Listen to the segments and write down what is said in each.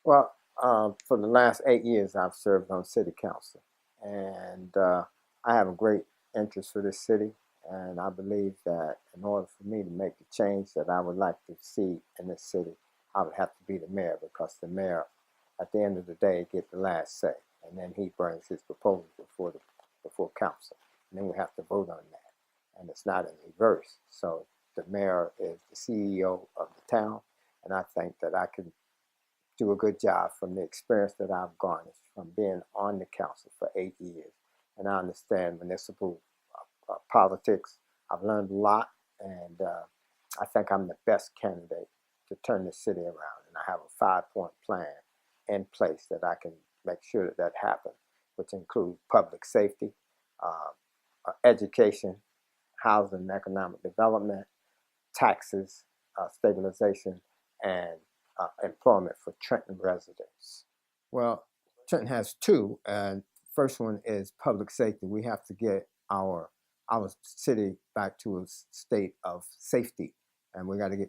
Well, for the last 8 years, I've served on city council, and I have a great interest for this city. And I believe that in order for me to make the change that I would like to see in this city, I would have to be the mayor, because the mayor, at the end of the day, gets the last say, and then he brings his proposal before council, and then we have to vote on that. And it's not in reverse. So the mayor is the CEO of the town, and I think that I can do a good job from the experience that I've garnered from being on the council for 8 years. And I understand municipal politics. I've learned a lot, and I think I'm the best candidate to turn the city around. And I have a 5-point plan in place that I can make sure that that happens, which includes public safety, education, housing and economic development, taxes, stabilization, and employment for Trenton residents. Well, Trenton has two, and first one is public safety. We have to get our city back to a state of safety, and we got to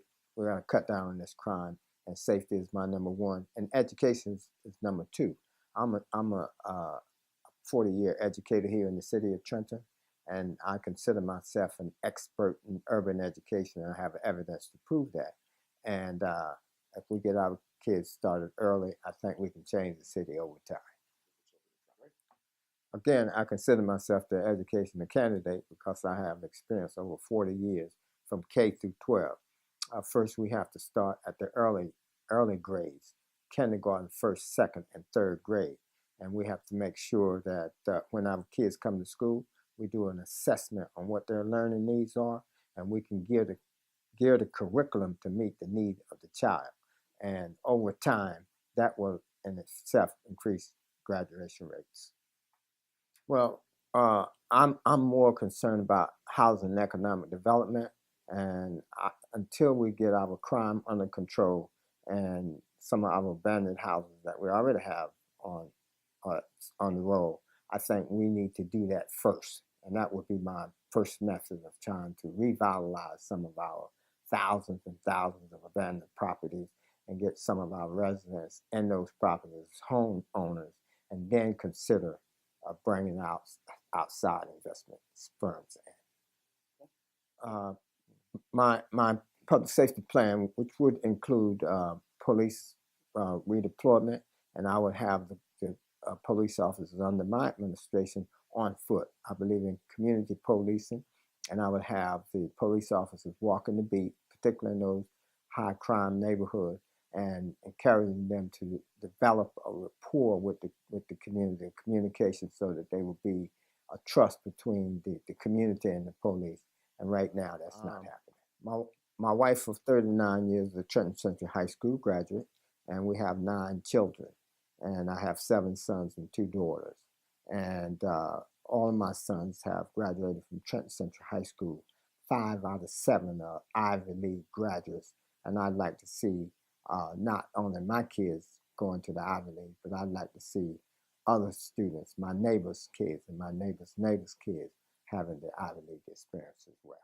cut down on this crime. And safety is my number one, and education is number two. I'm a 40-year educator here in the city of Trenton, and I consider myself an expert in urban education, and I have evidence to prove that. And if we get our kids started early, I think we can change the city over time. Again, I consider myself the educational candidate because I have experience over 40 years from K through 12. First, we have to start at the early grades, kindergarten, first, second, and third grade. And we have to make sure that when our kids come to school, we do an assessment on what their learning needs are, and we can gear the curriculum to meet the need of the child. And over time, that will in itself increase graduation rates. Well, I'm more concerned about housing and economic development, and until we get our crime under control and some of our abandoned houses that we already have on the roll, I think we need to do that first, and that would be my first method of trying to revitalize some of our thousands and thousands of abandoned properties and get some of our residents in those properties homeowners, and then consider bringing out outside investment firms in. My public safety plan, which would include police redeployment, and I would have the police officers under my administration on foot. I believe in community policing, and I would have the police officers walking the beat, particularly in those high crime neighborhoods, and encouraging them to develop a rapport with the community, communication, so that there will be a trust between the community and the police. And right now, that's not happening. My wife of 39 years is a Trenton Central High School graduate, and we have 9 children. And I have 7 sons and 2 daughters. And all of my sons have graduated from Trenton Central High School. 5 out of 7 are Ivy League graduates. And I'd like to see not only my kids going to the Ivy League, but I'd like to see other students, my neighbors' kids and my neighbors' kids, having the Ivy League experience as well.